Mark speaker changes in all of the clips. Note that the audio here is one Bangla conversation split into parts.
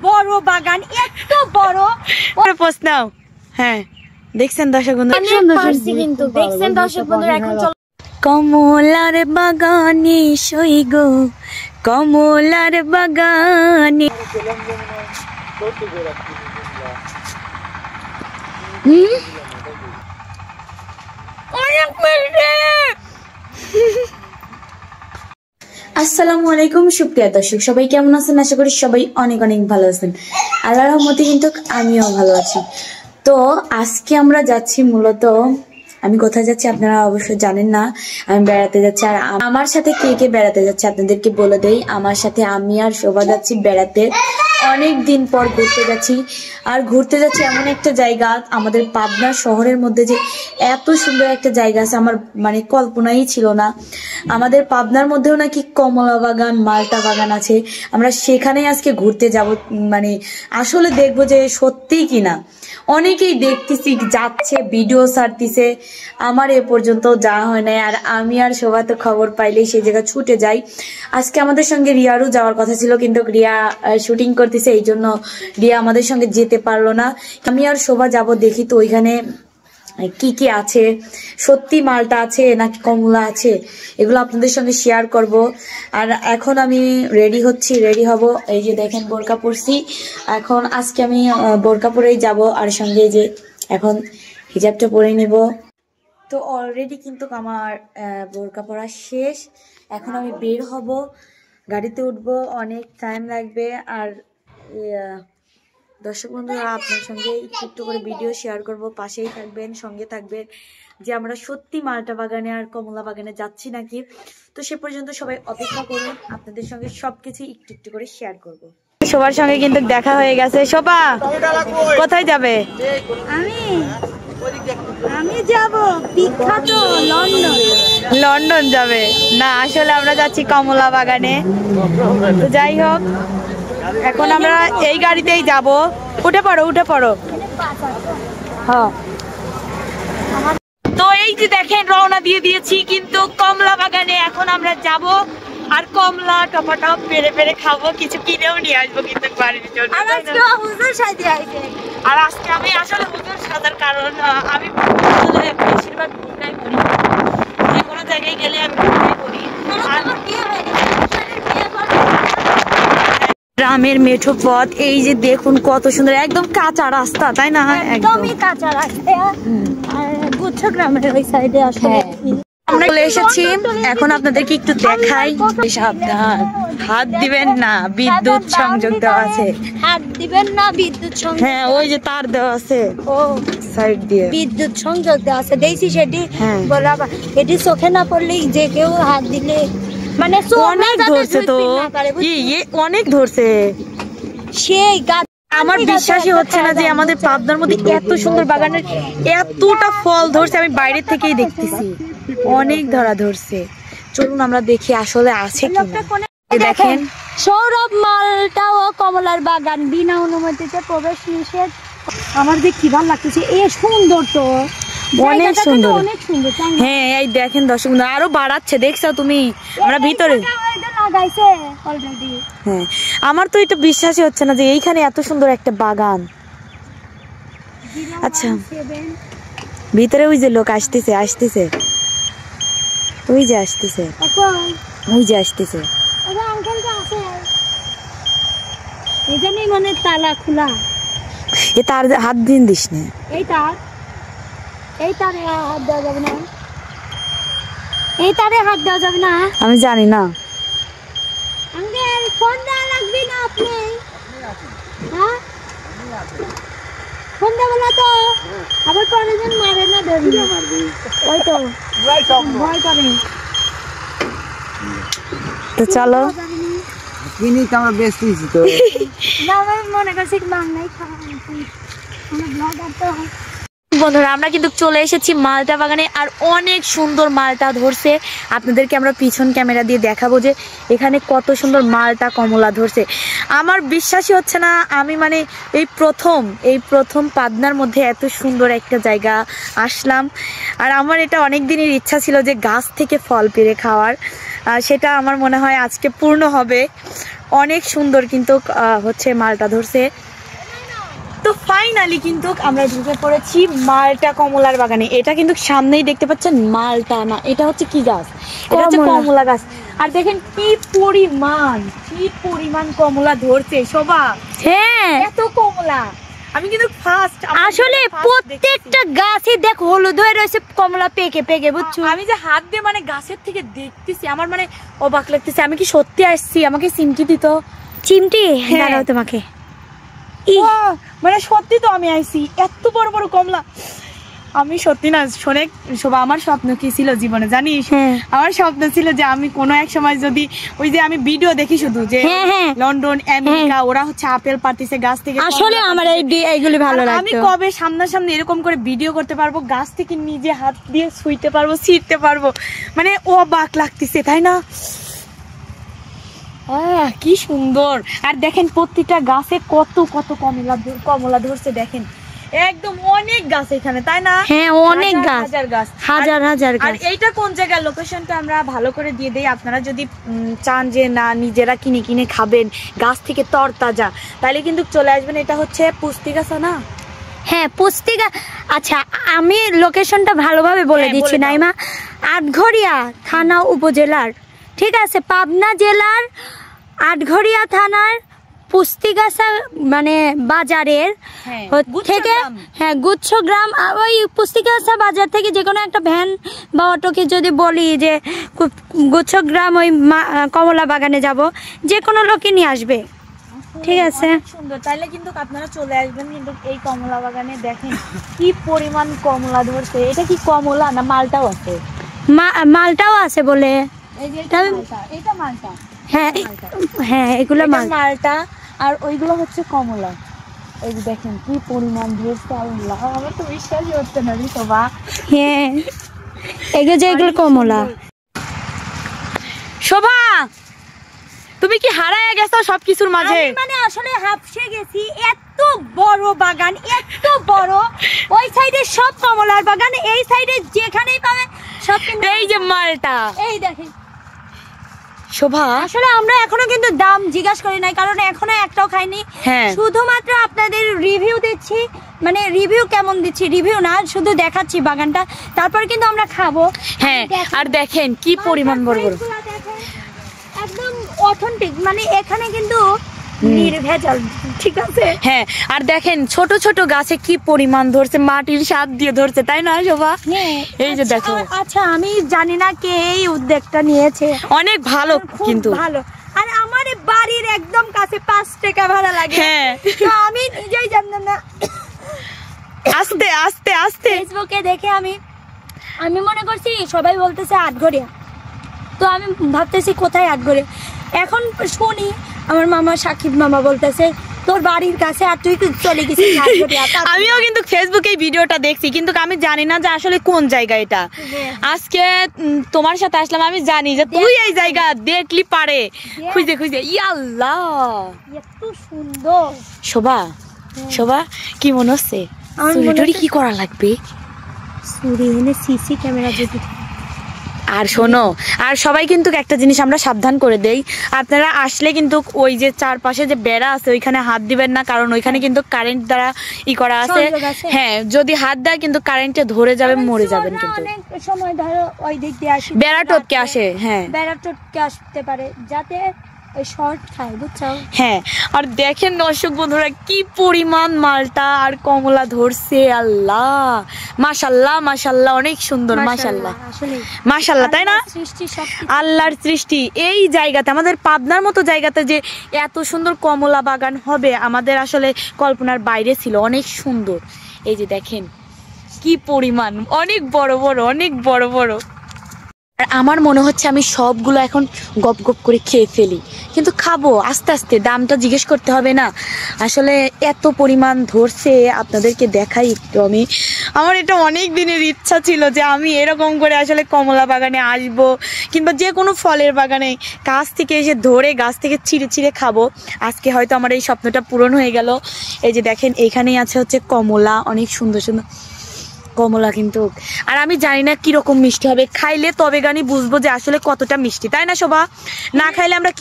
Speaker 1: বড় বাগান, এত বড়
Speaker 2: প্রশ্ন। হ্যাঁ দেখছেন দর্শক বন্ধু,
Speaker 1: কিন্তু দেখছেন দর্শক বন্ধুরা। এখন চলো
Speaker 2: কমলার বাগানে সই গো, কমলার বাগানে। আসসালামু আলাইকুম সুপ্রিয় দর্শক, সবাই কেমন আছেন? আশা করি সবাই অনেক অনেক ভালো আছেন। আল্লাহর রহমতে কিন্তু আমিও ভালো আছি। তো আজকে আমরা যাচ্ছি, মূলত আমি কোথায় যাচ্ছি আপনারা অবশ্যই জানেন না। আমি বেড়াতে যাচ্ছি, আর আমার সাথে কে কে বেড়াতে যাচ্ছে আপনাদেরকে বলে দেই। আমার সাথে আমি আর শোভা যাচ্ছি বেড়াতে। অনেক দিন পর ঘুরতে যাচ্ছি, আর ঘুরতে যাচ্ছি এমন একটা জায়গা, আমাদের পাবনা শহরের মধ্যে যে এত সুন্দর একটা জায়গা আছে আমার মানে কল্পনাই ছিল না। আমাদের পাবনার মধ্যেও নাকি কমলা বাগান, মালটা বাগান আছে। আমরা সেখানে আজকে ঘুরতে যাব, মানে আসলে দেখবো যে সত্যি কিনা। অনেকেই দেখতেছি যাচ্ছে, ভিডিও ছাড়তিছে, আমার এ পর্যন্ত যাওয়া হয় নাই। আর আমি আর শোভা তো খবর পাইলেই সেই জায়গা ছুটে যাই। আজকে আমাদের সঙ্গে রিয়ারও যাওয়ার কথা ছিল, কিন্তু রিয়া শুটিং করতেছে, এই জন্য রিয়া আমাদের সঙ্গে যেতে পারলো না। আমি আর শোভা যাব, দেখি তো ওইখানে কি কি আছে, সত্যি মালটা আছে নাকি কমলা আছে, এগুলো আপনাদের সঙ্গে শেয়ার করব। আর এখন আমি রেডি হচ্ছি, রেডি হব। এই যে দেখেন বোরকা পরছি, এখন আজকে আমি বোরকা পরেই যাব, আর সঙ্গে যে এখন হিজাবটা পরে নেব। তো অলরেডি কিন্তু আমার বোরকা পরা শেষ। এখন আমি বের হব, গাড়িতে উঠবো, অনেক টাইম লাগবে। আর দর্শক বন্ধুরা, আপনার সঙ্গে একটু করে ভিডিও শেয়ার করব, পাশেই থাকবেন, সঙ্গে থাকবেন, যে আমরা সত্যি মালটা বাগানে আর কমলা বাগানে যাচ্ছি নাকি। তো সে পর্যন্ত সবাই অপেক্ষা করুন, আপনাদের সঙ্গে সবকিছু একটু একটু করে শেয়ার করব। সবার সঙ্গে কিন্তু দেখা হয়ে গেছে। শোভা কোথায় যাবে?
Speaker 1: আমি যাব বিখ্যাত লন্ডন।
Speaker 2: লন্ডন যাবে না, আসলে আমরা যাচ্ছি কমলা বাগানে। তো যাই হোক, এখন আমরা এই গাড়িতেই যাব। উঠে পড়ো, উঠে পড়ো। হ্যাঁ, তো এই যে দেখেন রওনা দিয়ে দিয়েছি কিন্তু কমলা বাগানে। এখন আমরা যাব, আর কমলা টপাটপ পেরে পেরে খাবো, কিছু কিনেও নিয়ে আসবো কিন্তু বাড়ির জন্য। আর আজকে আমি আসলে হুজুর সাজার কারণ, আমি বেশিরভাগ ঘুরটাই করি, যে কোনো জায়গায় গেলে আমি ঘুরটাই করি। গ্রামের মেঠো পথ, এই যে দেখুন কত সুন্দর, একদম কাঁচা রাস্তা, তাই না?
Speaker 1: একদমই কাঁচা রাস্তা। আর গুচ্ছ গ্রামের ওই সাইডে আসলে
Speaker 2: আমরা চলে এসেছি। এখন আপনাদেরকে একটু দেখাই। সাবধান, হাত দিবেন না, বিদ্যুৎ সংযোগ দেওয়া আছে।
Speaker 1: হাত দিবেন না, বিদ্যুৎ সংযোগ।
Speaker 2: হ্যাঁ, ওই যে তার দেওয়া আছে,
Speaker 1: ও
Speaker 2: সাইড দিয়ে
Speaker 1: বিদ্যুৎ সংযোগ দেওয়া আছে। দেখছি সেটি বরাবর, এটি চোখে না পড়লেই যে কেউ হাত দিলে মানে
Speaker 2: অনেক ধরছে। তো অনেক ধরছে,
Speaker 1: সেই গাছ।
Speaker 2: আমার বিশ্বাসই হচ্ছে না যে আমাদের পাবনার মধ্যে এত সুন্দর বাগানের এতটা ফল ধরছে। আমি বাইরে থেকেই দেখতেছি, অনেক ধরা ধরছে। চলুন আমরা দেখি আসলে আছে কিনা। দেখেন
Speaker 1: সৌরভ মালটা ও কমলার বাগান, বিনা অনুমতিতে প্রবেশ নিষেধ। আমার যে কি ভালো লাগতেছে, এ সুন্দর তো,
Speaker 2: অনেক সুন্দর,
Speaker 1: অনেক সুন্দর।
Speaker 2: হ্যাঁ এই দেখেন দর্শক, আরো বাড়াচ্ছে, দেখছো তুমি? আমরা ভিতরে
Speaker 1: লাগাইছে অলরেডি।
Speaker 2: হ্যাঁ, আমার তো এটা বিশ্বাসই হচ্ছে না যে এইখানে এত সুন্দর একটা বাগান। আচ্ছা, ভিতরে ওই যে লোক আসতেছে, আসতেছে, ওই যে আসতেছে, ওই যে আসতেছে।
Speaker 1: এখানেই মানে তালা খোলা।
Speaker 2: এ তার হাত দিন দিস না,
Speaker 1: এই তারে হাত দেওয়া যাবে না, এই তারে হাত দেওয়া যাবে না।
Speaker 2: আমি জানি না।
Speaker 1: আঙ্কেল ফোন দেওয়া লাগবে না আপনি? হ্যাঁ, ফোন দেবো না তো, আবার পরে যেন মারে না, দেবি ওই তো ভয় করে।
Speaker 2: তো চলো,
Speaker 3: আমরা ব্যস্ত হয়েছি তো।
Speaker 1: না, আমি মনে করছি বাংলায় খাওয়া ব্লগার তো।
Speaker 2: বন্ধুরা, আমরা কিন্তু চলে এসেছি মালটা বাগানে, আর অনেক সুন্দর মালটা ধরছে। আপনাদেরকে আমরা পিছন ক্যামেরা দিয়ে দেখাবো যে এখানে কত সুন্দর মালটা কমলা ধরছে। আমার বিশ্বাসই হচ্ছে না, আমি মানে এই প্রথম পাবনার মধ্যে এত সুন্দর একটা জায়গা আসলাম। আর আমার এটা অনেক দিনের ইচ্ছা ছিল যে গাছ থেকে ফল পেড়ে খাওয়ার। সেটা আমার মনে হয় আজকে পূর্ণ হবে। অনেক সুন্দর কিন্তু হচ্ছে মালটা ধরছে। তো ফাইনালি কিন্তু আমরা ঢুকে পড়েছি মালটা কমলার বাগানে। এটা কিন্তু সামনেই দেখতে পাচ্ছেন, মালটা না, এটা হচ্ছে কি গাছ, এটা হচ্ছে কমলা গাছ। আর দেখেন কি পরিমাণ কমলা ধরছে শোভা।
Speaker 1: হ্যাঁ,
Speaker 2: এত কমলা আমি কিন্তু ফার্স্ট,
Speaker 1: আসলে প্রত্যেকটা গাছে দেখো হলুদ হয়ে রয়েছে, কমলা পেকে পেকে, বুঝছো?
Speaker 2: আমি যে হাত দিয়ে মানে গাছের থেকে দেখতেছি, আমার মানে অবাক লাগতেছে। আমি কি সত্যি আসছি? আমাকে চিমটি দিত।
Speaker 1: চিমটি
Speaker 2: হ্যাঁ।
Speaker 1: দাঁড়াও তোমাকে।
Speaker 2: মানে সত্যি তো আমি আইছি, এত বড় বড় কমলা। আমি সত্যি না শোনে শোভা, আমার স্বপ্ন কি ছিল জীবনে জানিস? আমার স্বপ্ন ছিল যে আমি কোনো এক সময় যদি ওই যে আমি ভিডিও দেখি শুধু যে লন্ডন আমেরিকা ওরা হচ্ছে আপেল পাড়তেছে গাছ থেকে,
Speaker 1: আসলে আমার এইগুলি ভালো লাগে।
Speaker 2: আমি কবে সামনাসামনি এরকম করে ভিডিও করতে পারবো, গাছ থেকে নিজে হাত দিয়ে ছুঁইতে পারবো, ছিঁড়তে পারবো, মানে অবাক লাগতেছে তাই না? কি সুন্দর। আর দেখেন প্রতিটা গাছে কত কত কমলা ধরছে, দেখেন একদম অনেক গাছ এখানে তাই না?
Speaker 1: হ্যাঁ, অনেক গাছ, হাজার হাজার গাছ।
Speaker 2: আর এইটা কোন জায়গার লোকেশনটা আমরা ভালো করে দিয়ে দেই, আপনারা যদি চান যে না নিজেরা কিনে কিনে খাবেন গাছ থেকে তরতাজা, তাহলে কিন্তু চলে আসবেন। এটা হচ্ছে পুস্তিগাছা না?
Speaker 1: হ্যাঁ, পুস্তিকা। আচ্ছা, আমি লোকেশনটা ভালোভাবে বলে দিচ্ছি নাইমা। আটঘরিয়া থানা উপজেলার, ঠিক আছে, পাবনা জেলার আটঘরিয়া থানার পুস্তিগাছা মানে বাজারের থেকে, হ্যাঁ গুচ্ছগ্রাম, ওই পুস্তিগাছা বাজার থেকে যে কোনো একটা ভ্যান বা অটোকে যদি বলি যে গুচ্ছগ্রাম ওই কমলা বাগানে যাব, যে কোনো লোকই নিয়ে আসবে, ঠিক আছে?
Speaker 2: সুন্দর, তাইলে কিন্তু আপনারা চলে আসবেন কিন্তু এই কমলা বাগানে। দেখেন কি পরিমাণ কমলা ধরছে। এটা কি কমলা না মালটাও আছে?
Speaker 1: মালটাও আছে বলে।
Speaker 2: এটা মালটা,
Speaker 1: হ্যাঁ হ্যাঁ, এগুলো
Speaker 2: মালটা আর ওইগুলো হচ্ছে কমলা। এই যে দেখেন কি পরিমাণ ধরছে, আল্লাহ আমার তো বিশ্বাসই হচ্ছে না রে শোভা।
Speaker 1: হ্যাঁ, এগুলো কমলা।
Speaker 2: শোভা তুমি কি হারায় গেছো সবকিছুর মাঝে?
Speaker 1: মানে আসলে হাঁপসে গেছি, এত বড় বাগান, এত বড়। ওই সাইডে সব কমলার বাগান, এই সাইডে যেখানেই পাবে সব।
Speaker 2: এই যে মালটা,
Speaker 1: এই দেখেন
Speaker 2: শোভা।
Speaker 1: আসলে আমরা এখনো কিন্তু দাম জিজ্ঞাসা করি নাই, কারণ এখনো একটাও খাইনি। শুধুমাত্র আপনাদের রিভিউ দিচ্ছি, মানে রিভিউ কেমন দিচ্ছি, রিভিউ না, শুধু দেখাচ্ছি বাগানটা, তারপর কিন্তু আমরা খাবো।
Speaker 2: হ্যাঁ, আর দেখেন কি পরিমাণ বড় বড়,
Speaker 1: একদম অথেন্টিক, মানে এখানে কিন্তু নির্ভেজাল, ঠিক আছে?
Speaker 2: হ্যাঁ, আর দেখেন ছোট ছোট গাছে কি পরিমাণ ধরছে, মাটির স্বাদ দিয়ে ধরছে তাই না শোভা? এই যে দেখো।
Speaker 1: আচ্ছা, আমি জানি না কে এই উদ্যোগটা নিয়েছে,
Speaker 2: অনেক ভালো কিন্তু
Speaker 1: ভালো। আর আমার বাড়ির একদম কাছে 5 টাকা ভাড়া লাগে, তো আমি নিজেই জানতাম না।
Speaker 2: আস্তে আস্তে আস্তে
Speaker 1: ফেসবুকে দেখে আমি মনে করছি সবাই বলতেছে আটঘরিয়া, তো আমি ভাবতেছি কোথায় আটঘরিয়া। এখন শুনি আমার মামা সাকিব মামা বলতেছে তোর বাড়ির কাছে, আর তুই চলে গেছিস আটঘরিয়া।
Speaker 2: আমিও কিন্তু ফেসবুকে এই ভিডিওটা দেখছি, কিন্তু আমি জানি না যে আসলে কোন জায়গা এটা। আজকে তোমার সাথে আসলাম, আমি জানি যে তুই এই জায়গা দেখলি পারে খুঁজে খুঁজে। ইয়াল্লাহ
Speaker 1: এত সুন্দর।
Speaker 2: শোভা, শোভা কি মনে হচ্ছে চুরি কি করা লাগবে?
Speaker 1: চুরি এনে সিসি ক্যামেরা যদি।
Speaker 2: আর শোনো, আর সবাই কিন্তু একটা জিনিস আমরা সাবধান করে দেই, আপনারা আসলে কিন্তু ওই যে চারপাশে যে বেড়া আছে ওইখানে হাত দিবেন না, কারণ ওইখানে কিন্তু কারেন্ট দ্বারা করা আছে। হ্যাঁ, যদি হাত দেয় কিন্তু কারেন্টে ধরে যাবে, মরে যাবেন। কিন্তু
Speaker 1: অনেক সময় ধরো ওই দিক দিয়ে আসে,
Speaker 2: বেড়া টপকে আসে। হ্যাঁ,
Speaker 1: বেড়া টপকে আসতে পারে, যাতে শর্ট খায়, বুঝছো?
Speaker 2: হ্যাঁ, আর দেখেন দর্শক বন্ধুরা কি পরিমাণ মালটা আর কমলা ধরছে। আল্লাহ, মাশাল্লাহ মাশাল্লাহ, অনেক সুন্দর। মাশাল্লাহ মাশাল্লাহ, তাই না? আল্লাহর সৃষ্টি। এই জায়গাতে, আমাদের পাবনার মতো জায়গাতে যে এত সুন্দর কমলা বাগান হবে আমাদের আসলে কল্পনার বাইরে ছিল। অনেক সুন্দর। এই যে দেখেন কি পরিমাণ, অনেক বড় বড়, অনেক বড় বড়। আর আমার মনে হচ্ছে আমি সবগুলো এখন গপ গপ করে খেয়ে ফেলি, কিন্তু খাবো আস্তে আস্তে, দামটা জিজ্ঞেস করতে হবে না। আসলে এত পরিমাণ ধরছে, আপনাদেরকে দেখাই একটু। আমার এটা অনেক দিনের ইচ্ছা ছিল যে আমি এরকম করে আসলে কমলা বাগানে আসবো, কিংবা যে কোনো ফলের বাগানে গাছ থেকে এসে ধরে গাছ থেকে ছিঁড়ে ছিঁড়ে খাবো। আজকে হয়তো আমার এই স্বপ্নটা পূরণ হয়ে গেল। এই যে দেখেন এইখানেই আছে হচ্ছে কমলা, অনেক সুন্দর সুন্দর। কমলা কিন্তু, আর আমি জানি না কিরকম মিষ্টি হবে, খাইলে তবে গানি বুঝবো যে আসলে কতটা মিষ্টি, তাই না শোভা? না খাইলে আমরা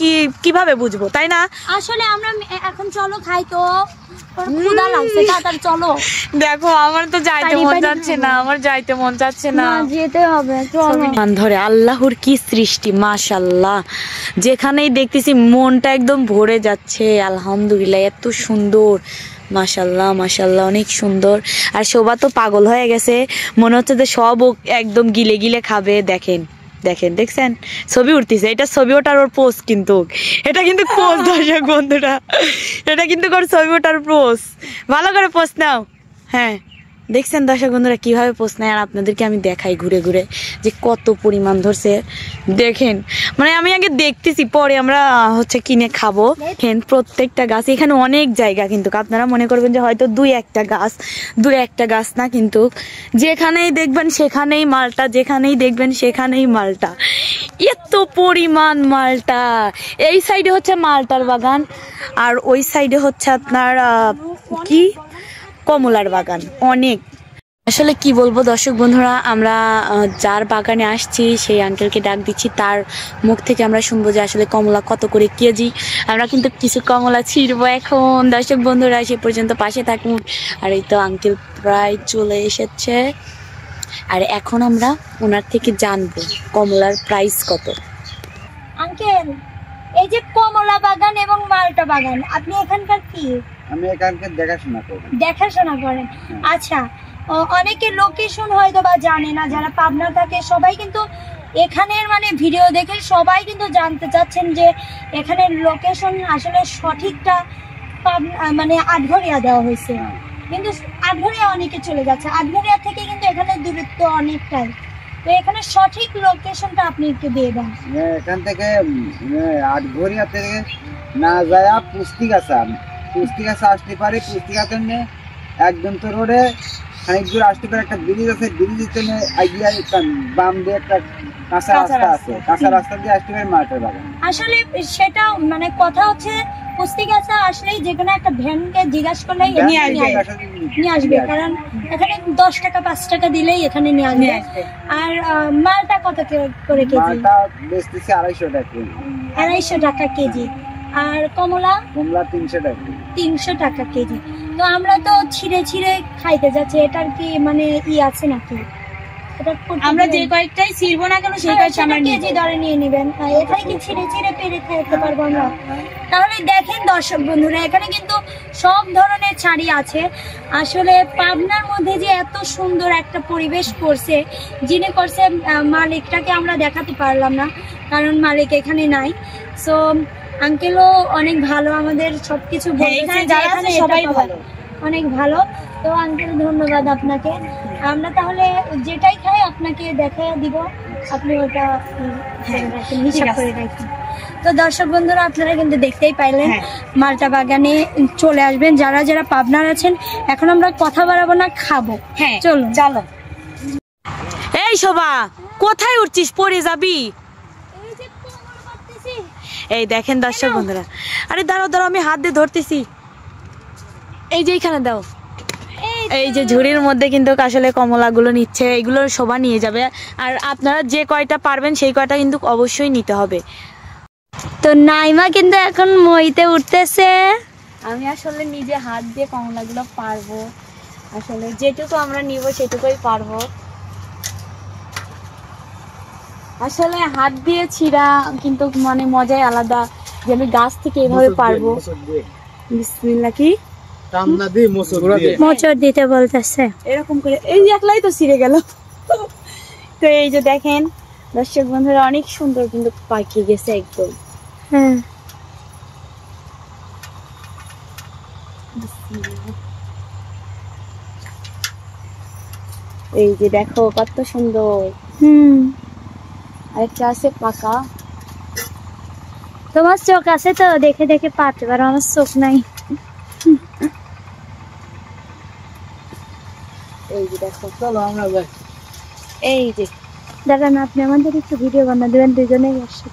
Speaker 2: কিভাবে বুঝবো, তাই না?
Speaker 1: আসলে আমরা এখন চলো খাই তো, ক্ষুধা লাগছে, তাড়াতাড়ি চলো।
Speaker 2: দেখো আমার তো যাইতে মন যাচ্ছে না, আমার যাইতে মন যাচ্ছে না,
Speaker 1: যেতে হবে, চলো।
Speaker 2: ধরে আল্লাহর কি সৃষ্টি, মাশাআল্লাহ, যেখানেই দেখতেছি মনটা একদম ভরে যাচ্ছে। আলহামদুলিল্লাহ, এত সুন্দর, মাশাআল্লাহ মাশাআল্লাহ, অনেক সুন্দর। আর শোভা তো পাগল হয়ে গেছে, মনে হচ্ছে যে সব একদম গিলে গিলে খাবে। দেখেন দেখেন, দেখছেন ছবি উঠতেছে, এটা ছবি ওঠার ওর পোস্ট, কিন্তু এটা কিন্তু পোস্ট দর্শক বন্ধুরা, এটা কিন্তু ওর ছবি ওঠার পোস্ট। ভালো করে পোস্ট নাও। হ্যাঁ দেখছেন দর্শক বন্ধুরা কিভাবে পোস্ট নেয়, আর আপনাদেরকে আমি দেখাই ঘুরে ঘুরে যে কত পরিমাণ ধরছে। দেখেন মানে আমি আগে দেখতেছি, পরে আমরা হচ্ছে কিনে খাবো। দেখেন প্রত্যেকটা গাছ, এখানে অনেক জায়গা, কিন্তু আপনারা মনে করবেন যে হয়তো দুই একটা গাছ না, কিন্তু যেখানেই দেখবেন সেখানেই মালটা, যেখানেই দেখবেন সেখানেই মালটা, এত পরিমাণ মালটা। এই সাইডে হচ্ছে মালটার বাগান, আর ওই সাইডে হচ্ছে আপনার কি কমলার বাগান। অনেক, আসলে কি বলবো দর্শক বন্ধুরা, আমরা যার বাগানে আসছি সেই আঙ্কেলকে ডাক দিচ্ছি, তার মুখ থেকে আমরা শুনবো যে আসলে কমলা কত করে কেজি। আমরা কিন্তু কিছু কমলা ছিঁড়বো এখন। দর্শক বন্ধুরা সে পর্যন্ত পাশে থাকুন। আর এই তো আঙ্কেল প্রায় চলে এসেছে, আর এখন আমরা ওনার থেকে জানবো কমলার প্রাইস কত।
Speaker 1: আঙ্কেল, এই যে কমলা বাগান এবং মালটা বাগান, আপনি এখানকার কি?
Speaker 3: আমি এখানকার
Speaker 1: দেখাশোনা করেন। আচ্ছা, অনেকে লোকেশন হয়তো বা জানে না, যারা পাবনা থাকে সবাই কিন্তু এখানের মানে ভিডিও দেখে সবাই কিন্তু জানতে চাচ্ছেন যে এখানের লোকেশন আসলে সঠিকটা মানে আটঘরিয়া দেওয়া হয়েছে, কিন্তু আটঘরিয়া অনেকে চলে যাচ্ছে, আটঘরিয়া থেকে কিন্তু এখানে দূরত্ব অনেকটাই। তো এখানে সঠিক লোকেশনটা আপনি একটু দিয়ে দেন।
Speaker 3: এখান থেকে আটঘরিয়া থেকে না যায় পুস্তিগাছা আসতে পারে। পুস্তিগাছা একদম তো রোডে খানিক দূর আসতে পারে, একটা ব্রিজ আছে, ব্রিজের আইডিয়া বাম দিয়ে একটা কাঁচা রাস্তা আছে, কাঁচা রাস্তা দিয়ে আসতে পারে মালটার বাগান। আসলে
Speaker 1: সেটা মানে কথা হচ্ছে পুস্তিগাছা আসলেই যে কোনো একটা ভ্যানকে জিজ্ঞাসা করলেই নিয়ে আসবে, কারণ এখানে 10 টাকা 5 টাকা দিলেই এখানে নিয়ে আসবে। আর মালটা কত করে কেজি?
Speaker 3: মালটা বেচতেছি 250 টাকা কেজি।
Speaker 1: 250 টাকা কেজি। আর কমলা 300 টাকা কেজি। তো আমরা তো ছিঁড়ে ছিঁড়ে খাইতে যাচ্ছি, এটার কি মানে আছে নাকি?
Speaker 2: আমরা যে কয়েকটাই ছিড়বো না কেন সেই কয়েকটা আমরা
Speaker 1: কেজি ধরে নিয়ে নেবেন, এটাই কি ছিঁড়ে ছিঁড়ে পেরে খাইতে পারবো আমরা? তাহলে দেখেন দর্শক বন্ধুরা, এখানে কিন্তু সব ধরনের ছাড়ি আছে। আসলে পাবনার মধ্যে যে এত সুন্দর একটা পরিবেশ করছে, যিনি করছে মালিকটাকে আমরা দেখাতে পারলাম না, কারণ মালিক এখানে নাই। সো আঙ্কেলও অনেক ভালো, আমাদের সবকিছু বলতেছে, যারা আছে সবাই ভালো, অনেক ভালো। তো আঙ্কেল ধন্যবাদ আপনাকে। আমরা তাহলে যেটাই খাই আপনাকে দেখাই দিব, আপনি ওটা হিসাব করে রাখেন। তো দর্শক বন্ধুরা আপনারা কিন্তু দেখতেই পাইলেন, মালটা বাগানে চলে আসবেন যারা যারা পাবনার আছেন। এখন আমরা কথা বাড়াবো না, খাবো। হ্যাঁ চলো চলো।
Speaker 2: এই শোভা, কোথায় উঠছিস? পড়ে যাবি। এই দেখেন দর্শক বন্ধুরা, আরে দাঁড়াও দাঁড়াও, আমি হাত দিয়ে ধরতেছি। এই যে এইখানে দাও, এই যে ঝুড়ির মধ্যে কিন্তু আসলে কমলাগুলো নিচ্ছে, এগুলো শোভা নিয়ে যাবে। আর আপনারা যে কয়টা পারবেন সেই কয়টা কিন্তু অবশ্যই নিতে হবে।
Speaker 1: তো নাইমা কিন্তু এখন মইতে উঠতেছে।
Speaker 2: আমি আসলে নিজে হাত দিয়ে কমলাগুলো পারবো, আসলে যেটুকু আমরা নিব সেটুকুই পারবো। আসলে হাত দিয়ে ছিঁড়া কিন্তু মানে মজাই আলাদা, যে আমি গাছ থেকে এভাবে পারবো। বিসমিল্লাহ। কি
Speaker 1: মোচড় দিতে বলতেছে
Speaker 2: এরকম করে, এই একলাই তো ছিঁড়ে গেল। তো এই যে দেখেন দর্শক বন্ধুরা, অনেক সুন্দর কিন্তু পাকিয়ে গেছে একদম।
Speaker 1: হ্যাঁ
Speaker 2: এই যে দেখো কত সুন্দর। আরেকটা আছে পাকা।
Speaker 1: তোমার চোখ আছে তো দেখে দেখে পারতে পারো, আমার চোখ নাই।
Speaker 2: এই যে দেখো, চলো আমরা যাই। এই যে
Speaker 1: দাদা না, আপনি আমাদের একটু ভিডিও বানা দেবেন, দুজনেই আসছে।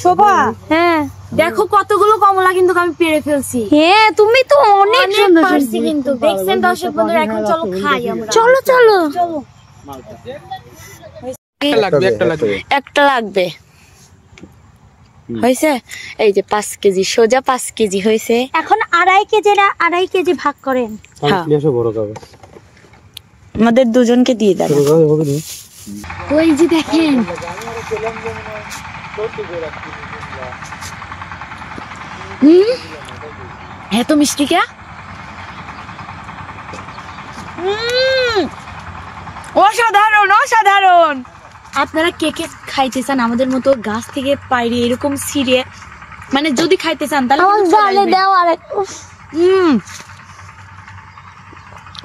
Speaker 2: শোভা,
Speaker 1: হ্যাঁ
Speaker 2: দেখো কতগুলো কমলা কিন্তু আমি পেরে ফেলছি।
Speaker 1: হ্যাঁ তুমি তো অনেক সুন্দর
Speaker 2: পারছি কিন্তু। দেখছেন দর্শক বন্ধুরা, এখন চলো খাই আমরা।
Speaker 1: চলো চলো
Speaker 2: একটা লাগবে। হয়েছে? এই যে 5 কেজি, সোজা 5 কেজি হয়েছে।
Speaker 1: এখন 2.5 কেজি ভাগ করেন।
Speaker 2: হ্যাঁ, আমাদের দুজনকে দিয়ে দেন। ওই যে দেখেন, এত মিষ্টি কে? অসাধারণ অসাধারণ। আপনারা কে কে খাইতে চান আমাদের মতো গাছ থেকে পাইরে এরকম ছিঁড়ে, মানে যদি খাইতে চান তাহলে কিন্তু চলে আসবেন।
Speaker 1: দাও আরেক।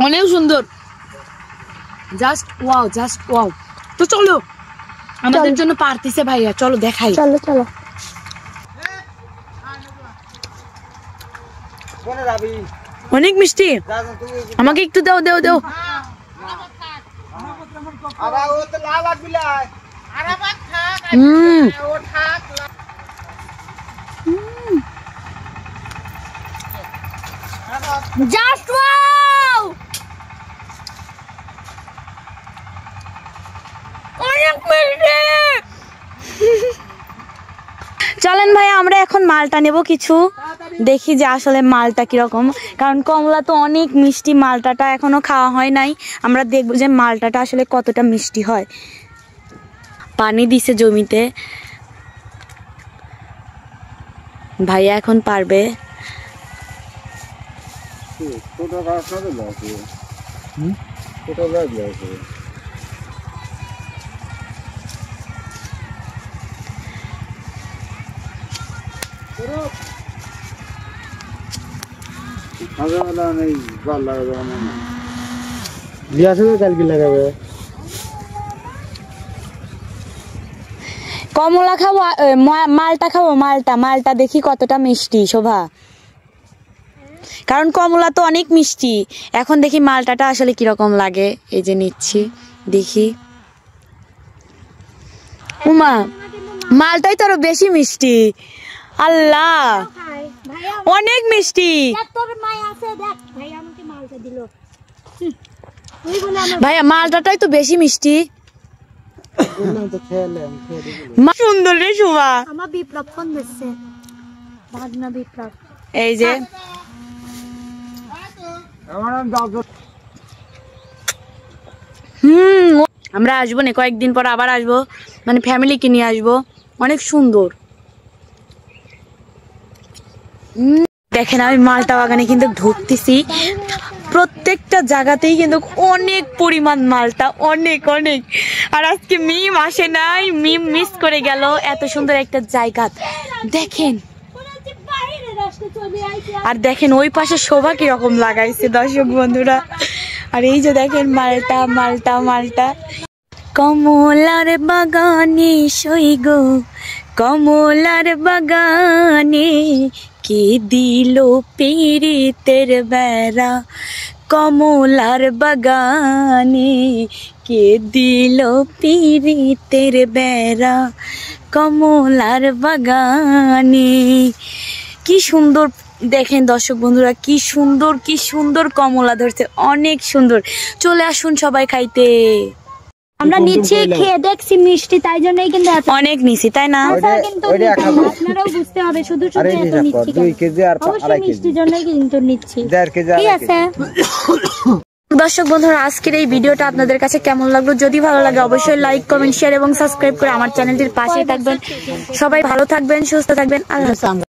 Speaker 2: অনেক সুন্দর, জাস্ট ওয়াও, জাস্ট ওয়াও। তো চলো, আমাদের জন্য পারতেছে ভাইয়া, চলো দেখাই।
Speaker 1: চলো চলো।
Speaker 2: অনেক মিষ্টি, আমাকে একটু দাও দাও দাও।
Speaker 1: জাস্ট ওয়াও, অনেক মিষ্টি।
Speaker 2: চলেন ভাই, আমরা এখন মালটা নেব কিছু, দেখি যে আসলে মালটা কিরকম। কারণ কমলা তো অনেক মিষ্টি, মালটাটা এখনো খাওয়া হয় নাই। আমরা দেখবো যে মালটাটা আসলে কতটা মিষ্টি হয়। পানি দিছে জমিতে, ভাইয়া এখন পারবে। কমলা খাবো, মালটা খাবো, মালটা মালটা দেখি কতটা মিষ্টি শোভা। কারণ কমলা তো অনেক মিষ্টি, এখন দেখি মালটাটা আসলে কিরকম লাগে। এই যে নিচ্ছি, দেখি। উমা, মালটাই তো আরো বেশি মিষ্টি। আল্লাহ, অনেক মিষ্টি। ভাইয়া মালটাটাই তো বেশি মিষ্টি। সুন্দর রে শোভা।
Speaker 1: আমার বিপ্লব ফোন দিচ্ছে, ভাগনা বিপ্লব।
Speaker 2: এই যে আমরা আসবো না, কয়েকদিন পর আবার আসবো, মানে ফ্যামিলিকে নিয়ে আসবো। অনেক সুন্দর। দেখেন, আমি মালটা বাগানে কিন্তু ঢুকতেছি, প্রত্যেকটা জায়গাতেই কিন্তু অনেক পরিমাণ মালটা, অনেক অনেক। আর আজকে মিম আসে নাই, মিম মিস করে গেল এত সুন্দর একটা জায়গা। দেখেন, আর দেখেন ওই পাশে শোভা কিরকম লাগাইছে দর্শক বন্ধুরা। আর এই যে দেখেন মালটা মালটা মালটা। কমলার বাগানে সই গো, কমলার বাগানে কে দিল পীড়িতের বেড়া, কমলার বাগানে কে দিল পীড়িতের বেড়া, কমলার বাগানে। কি সুন্দর দেখেন দর্শক বন্ধুরা, কি সুন্দর কি সুন্দর কমলা ধরছে, অনেক সুন্দর। চলে আসুন সবাই খাইতে।
Speaker 1: আমরা নিচে খেয়ে দেখছি মিষ্টি, তাই জন্যই কিন্তু
Speaker 2: অনেক নিছি, তাই না?
Speaker 1: কিন্তু আপনারাও বুঝতে হবে, শুধু শুধু এত নিচ্ছি অবশ্যই মিষ্টির জন্যই কিন্তু নিচ্ছি। ঠিক আছে
Speaker 2: দর্শক বন্ধুরা, আজকের এই ভিডিওটা আপনাদের কাছে কেমন লাগলো? যদি ভালো লাগে অবশ্যই লাইক, কমেন্ট, শেয়ার এবং সাবস্ক্রাইব করে আমার চ্যানেলটির পাশেই থাকবেন। সবাই ভালো থাকবেন, সুস্থ থাকবেন। আল্লাহ হাফেজ।